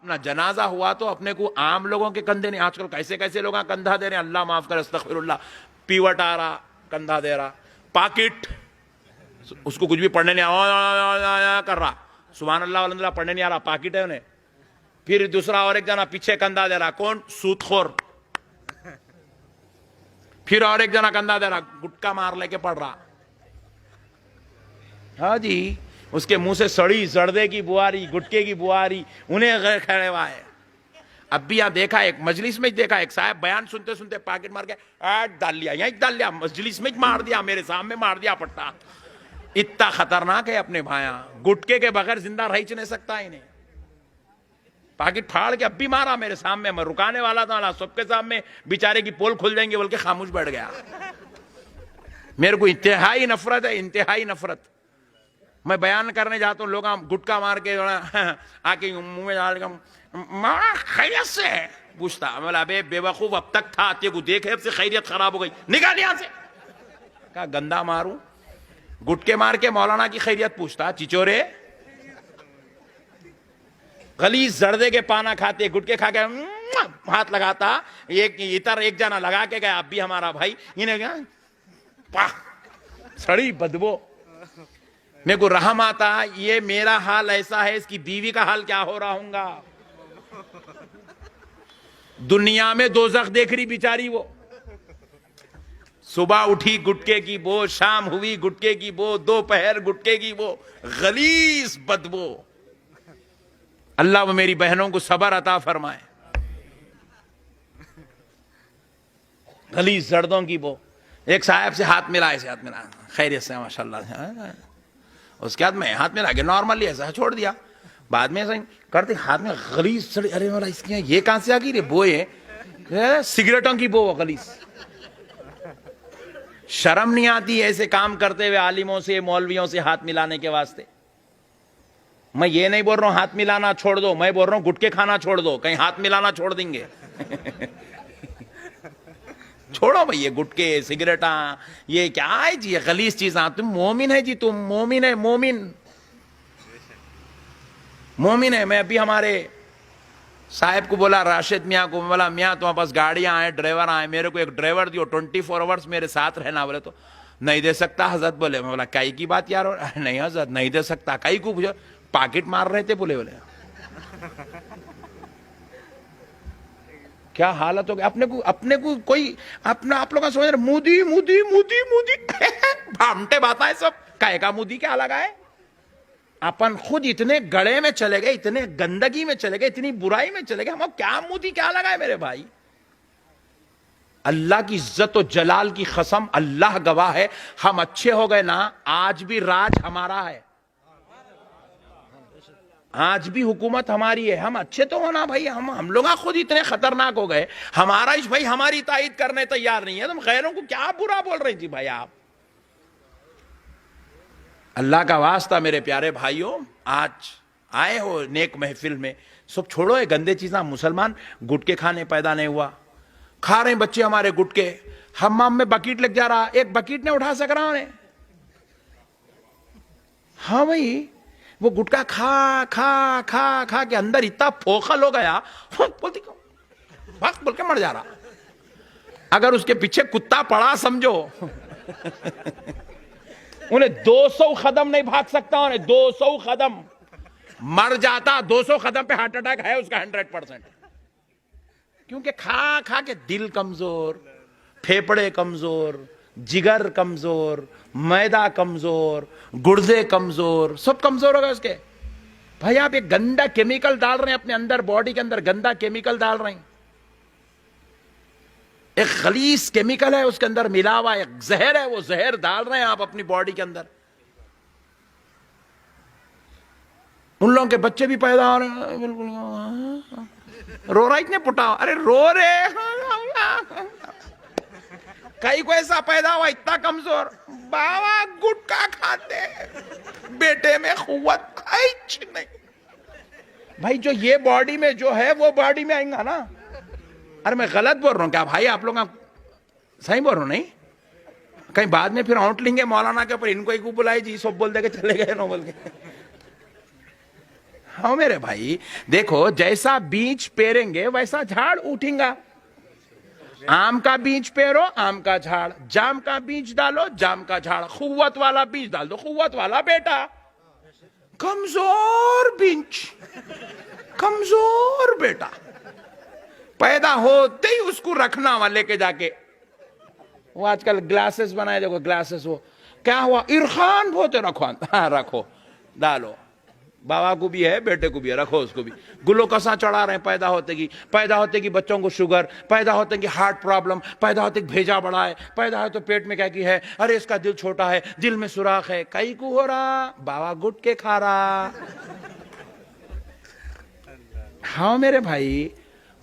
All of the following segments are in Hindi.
अपना जनाजा हुआ तो अपने को आम लोगों के कंधे नहीं, आजकल कैसे कैसे लोग कंधा दे रहे हैं, अल्लाह माफ करे, अस्तगफिरुल्लाह, पीवट आ रहा कंधा दे रहा, पाकिट, उसको कुछ भी पढ़ने नहीं कर रहा, सुभान अल्लाह वल्हम्दुलिल्लाह पढ़ने नहीं आ रहा, पाकिट है उन्हें। फिर दूसरा और एक जना पीछे कंधा दे रहा, कौन? सूदखोर। फिर और एक जना कंधा दे रहा, गुटका मार लेके पढ़ रहा। हाँ जी, उसके मुंह से सड़ी जर्दे की बुआरी, गुटके की बुआरी, उन्हें खड़े हुआ है। अब भी यहाँ देखा, एक मजलिस में देखा, एक साहब बयान सुनते सुनते पैकेट मार के डाल लिया, यहीं डाल लिया, मजलिस में मार दिया, मेरे सामने मार दिया पट्टा। इतना खतरनाक है अपने भाया, गुटके के बगैर जिंदा रह ही नहीं सकता इन्हें। पैकेट फाड़ के अब भी मारा मेरे सामने, मैं रुकाने वाला था, सबके सामने बेचारे की पोल खुल जाएंगे बोल के खामोश बैठ गया। मेरे को इंतहाई नफरत है, इंतहाई नफरत। मैं बयान करने जाता हूँ, लोग गुटका मार के आके मुंह में डाल के खैरियत से पूछता, बोला अबे बेवकूफ, अब तक था, तेरे को देखे से खैरियत खराब हो गई, निकाल यहां से। कहा गंदा मारूं, गुटके मार के मौलाना की खैरियत पूछता, चिचोरे। गलीज जर्दे के पाना खाते, गुटके खा के हाथ लगाता, एक इतर एक जना लगा के गया, अब भी हमारा भाई, इन्हें सड़ी बदबू। मेरे को रहम आता, ये मेरा हाल ऐसा है, इसकी बीवी का हाल क्या हो रहा होगा। दुनिया में दोज़ख देख रही बेचारी वो, सुबह उठी गुटके की बो, शाम हुई गुटके की बो, दोपहर गुटके की बो, गलीज बदबू। अल्लाह वो मेरी बहनों को सबर अता फरमाए। गलीज जर्दों की बो। एक साहब से हाथ मिला, ऐसे हाथ मिला, खैरियत से माशाल्लाह। उसके बाद में हाथ मिला के नॉर्मली ऐसा छोड़ दिया, बाद में ऐसा करते हाथ में गलीज सड़ी, अरे मेरा इसकी ये कहां से आ गई रे, बो है सिगरेटों की बो, गलीज। शर्म नहीं आती ऐसे काम करते हुए आलिमों से, मौलवियों से हाथ मिलाने के वास्ते। मैं ये नहीं बोल रहा हूं हाथ मिलाना छोड़ दो, मैं बोल रहा हूं गुटके खाना छोड़ दो, कहीं हाथ मिलाना छोड़ देंगे। छोड़ो भाई ये गुटके सिगरेटा, ये क्या है जी, ये गलीज चीज़ें। तुम मोमिन है जी, तुम मोमिन है, मोमिन मोमिन है। मैं अभी हमारे साहब को बोला, राशिद मियाँ को, बोला मियाँ तुम्हारे पास गाड़ियां आए, ड्राइवर आए, मेरे को एक ड्राइवर दियो, 24 आवर्स मेरे साथ रहना। बोले तो नहीं दे सकता हजरत। बोले, मैं बोला काई की बात यार, नहीं हजरत नहीं दे सकता। काई को पूछो, पाकिट मार रहे थे। बोले क्या हालत हो गई अपने को कोई अपना, आप लोग समझ रहे, मोदी मोदी मोदी मोदी भामटे बात है सब, काय का मोदी क्या लगा है। अपन खुद इतने गड़े में चले गए, इतने गंदगी में चले गए, इतनी बुराई में चले गए, हम क्या मोदी क्या लगा है मेरे भाई। अल्लाह की इज्जत और जलाल की कसम, अल्लाह गवाह है, हम अच्छे हो गए ना, आज भी राज हमारा है, आज भी हुकूमत हमारी है। हम अच्छे तो होना भाई, हम लोग खुद इतने खतरनाक हो गए, हमारा इस भाई हमारी तायद करने तैयार नहीं है, तुम गैरों को क्या बुरा बोल रही थी भाई आप। अल्लाह का वास्ता मेरे प्यारे भाइयों, आज आए हो नेक महफिल में, सब छोड़ो ये गंदे चीज़ें। मुसलमान गुटके खाने पैदा नहीं हुआ, खा रहे बच्चे हमारे गुटके। हम्माम में बकीट लग जा रहा, एक बकीट नहीं उठा सक रहा उन्हें। हाँ भाई, वो गुटखा खा खा खा खा के अंदर इतना फोखल हो गया, बोलती भाग बोल के मर जा रहा। अगर उसके पीछे कुत्ता पड़ा समझो, उन्हें 200 कदम नहीं भाग सकता, उन्हें 200 कदम मर जाता। 200 कदम पे हार्ट अटैक है उसका 100%, क्योंकि खा खा के दिल कमजोर, फेफड़े कमजोर, जिगर कमजोर, मैदा कमजोर, गुर्दे कमजोर, सब कमजोर हो गए उसके। भाई आप एक गंदा केमिकल डाल रहे हैं अपने अंदर, बॉडी के अंदर गंदा केमिकल डाल रहे हैं, एक खलीस केमिकल है उसके अंदर मिला हुआ, एक जहर है, वो जहर डाल रहे हैं आप अपनी बॉडी के अंदर। उन लोगों के बच्चे भी पैदा हो रहे हैं, बिल्कुल रो रहा, इतने पुटा, अरे रो रहे कई को ऐसा पैदा हुआ इतना कमजोर, बाबा गुटखा खाते, बेटे में कुव्वत नहीं। भाई जो ये बॉडी में जो है वो बॉडी में आएगा ना। अरे मैं गलत बोल रहा हूँ क्या भाई, आप लोग सही बोल रहा हूँ नहीं? कहीं बाद में फिर आउट लेंगे मौलाना के ऊपर, इनको एक बुलाई जी सब बोल दे के चले गए नो बोल के। हाँ मेरे भाई, देखो जैसा बीज पेरेंगे वैसा झाड़ उठेगा। आम का बीज पेरो, आम का झाड़। जाम का बीज डालो, जाम का झाड़। खुव्वत वाला बीज डाल दो, खुव्वत वाला बेटा। कमजोर बीज, कमजोर बेटा पैदा होते ही उसको रखना वहां लेके जाके। वो आजकल ग्लासेस बनाए, देखो ग्लासेस, वो क्या हुआ, इरफान बोते रखो। हाँ रखो, डालो। बाबा को भी है, बेटे को भी है, रखो उसको भी। ग्लूकोसा चढ़ा रहे हैं पैदा होते कि बच्चों को शुगर, पैदा होते कि हार्ट प्रॉब्लम, पैदा होते कि भेजा बड़ा है, पैदा है तो पेट में क्या की है, अरे इसका दिल छोटा है, दिल में सुराख है। कई को हो रहा, बाबा गुटके खा रहा। हाँ मेरे भाई,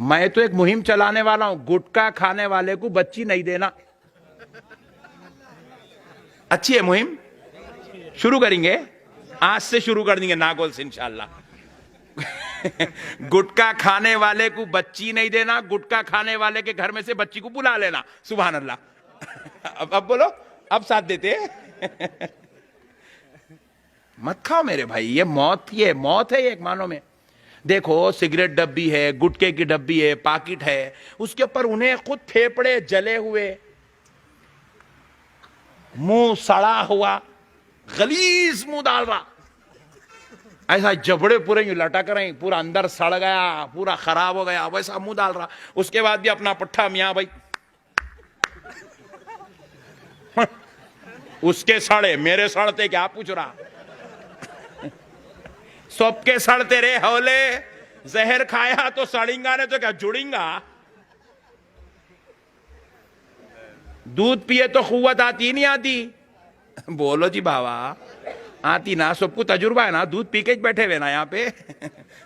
मैं तो एक मुहिम चलाने वाला हूं, गुटखा खाने वाले को बच्ची नहीं देना। अच्छी है मुहिम, शुरू करेंगे, आज से शुरू कर देंगे नागौल से इंशाल्लाह। गुटखा खाने वाले को बच्ची नहीं देना, गुटखा खाने वाले के घर में से बच्ची को बुला लेना। सुभान अल्लाह। अब बोलो, अब साथ देते। मत खाओ मेरे भाई, ये मौत है एक मानो में। देखो सिगरेट डब्बी है, गुटके की डब्बी है, पाकिट है, उसके ऊपर उन्हें खुद फेफड़े जले हुए, मुंह सड़ा हुआ, गलीज मुंह डाल रहा, ऐसा जबड़े पूरे यूं लटक रहे, पूरा अंदर सड़ गया, पूरा खराब हो गया, वैसा मुंह डाल रहा। उसके बाद भी अपना पट्ठा मियां भाई, उसके सड़े मेरे सड़ते क्या पूछ रहा। सबके सड़ते रे हौले, जहर खाया तो सड़ेंगा ने तो क्या जुड़ेंगा। दूध पिए तो कुव्वत आती नहीं आती। बोलो जी बाबा, आती ना, सबको तजुर्बा है ना, दूध पी के बैठे हुए ना यहाँ पे।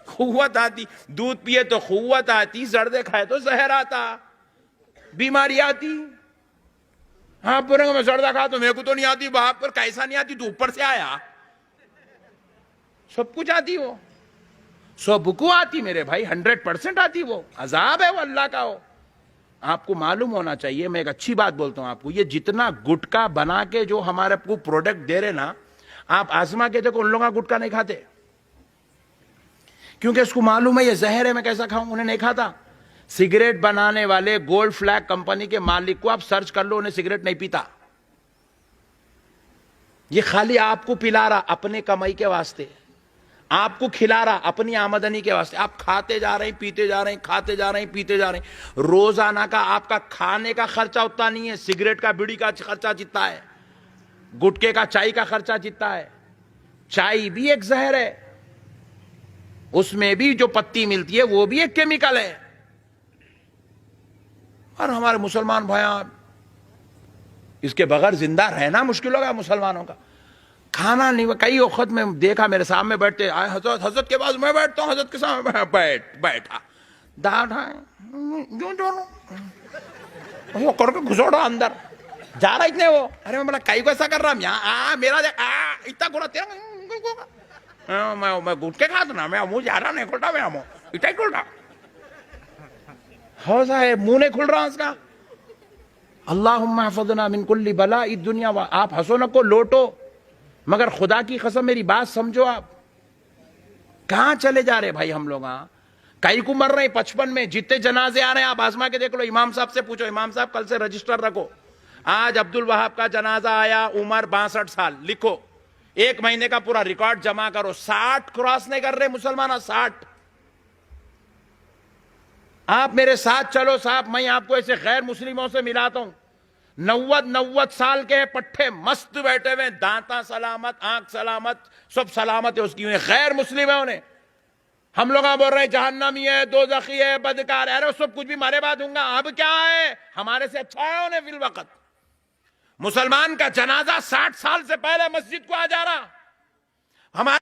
कुव्वत आती, दूध पिए तो कुव्वत आती, जर्दे खाए तो जहर आता, बीमारी आती। हाँ पूरे में जर्दा खा तो मेरे को तो नहीं आती, बाप पर कैसा नहीं आती, तू ऊपर से आया। सब कुछ आती वो, सबको आती मेरे भाई, 100% आती वो। अजाब है वो, अल्लाह का हो। आपको मालूम होना चाहिए, मैं एक अच्छी बात बोलता हूं आपको, ये जितना गुटखा बना के जो हमारे को प्रोडक्ट दे रहे ना, आप आजमा के देखो, उन लोगों का गुटखा नहीं खाते, क्योंकि उसको मालूम है ये जहर है, मैं कैसा खाऊं, उन्हें नहीं खाता। सिगरेट बनाने वाले गोल्ड फ्लैग कंपनी के मालिक को आप सर्च कर लो, उन्हें सिगरेट नहीं पीता। ये खाली आपको पिला रहा अपने कमाई के वास्ते, आपको खिला रहा अपनी आमदनी के वास्ते। आप खाते जा रहे हैं, पीते जा रहे हैं, खाते जा रहे हैं, पीते जा रहे हैं। रोजाना का आपका खाने का खर्चा उतना नहीं है, सिगरेट का बीड़ी का खर्चा जितना है, गुटके का चाय का खर्चा जितना है। चाय भी एक जहर है, उसमें भी जो पत्ती मिलती है वो भी एक केमिकल है। और हमारे मुसलमान भाइयों, इसके बगैर जिंदा रहना मुश्किल होगा मुसलमानों का। खाना नहीं, कई वक्त में देखा, मेरे सामने बैठते, हजरत के पास मैं बैठता हूँ, हजरत के सामने बैठा, दाढ़ क्यों दोनों वो करके घुसोड़ा अंदर जा रहा इतने वो। अरे मैं बोला कई को ऐसा कर रहा यहाँ, मेरा देख इतना गोला तेरा, मैं गुटके खा दो ना, मैं मुंह जा रहा नहीं खुलता, मैं मुंह इतना ही खुलता हो साहब, मुंह नहीं खुल रहा उसका। अल्लाहुम्मा हफ़ज़ना मिन कुल्ली बला इद दुनिया। आप हंसो न को लोटो, मगर खुदा की कसम मेरी बात समझो, आप कहां चले जा रहे भाई हम लोग। कई को मर रहे 55 में, जितने जनाजे आ रहे हैं आप आजमा के देख लो। इमाम साहब से पूछो, इमाम साहब कल से रजिस्टर रखो, आज अब्दुल वहाब का जनाजा आया, उम्र 62 साल, लिखो, 1 महीने का पूरा रिकॉर्ड जमा करो। 60 क्रॉस नहीं कर रहे मुसलमान, 60। आप मेरे साथ चलो साहब, मैं आपको ऐसे गैर मुस्लिमों से मिलाता हूं। 90 साल के पट्टे मस्त बैठे हुए, दांता सलामत, आंख सलामत, सब सलामत है उसकी, गैर मुस्लिम है उन्हें। हम लोग बोल रहे हैं जहन्नमी है, दोज़खी है, बदकार है। अरे सब कुछ भी मारे बाद दूंगा, अब क्या है, हमारे से अच्छा है उन्हें फिल वक्त। मुसलमान का जनाजा 60 साल से पहले मस्जिद को आ जा रहा, हमारे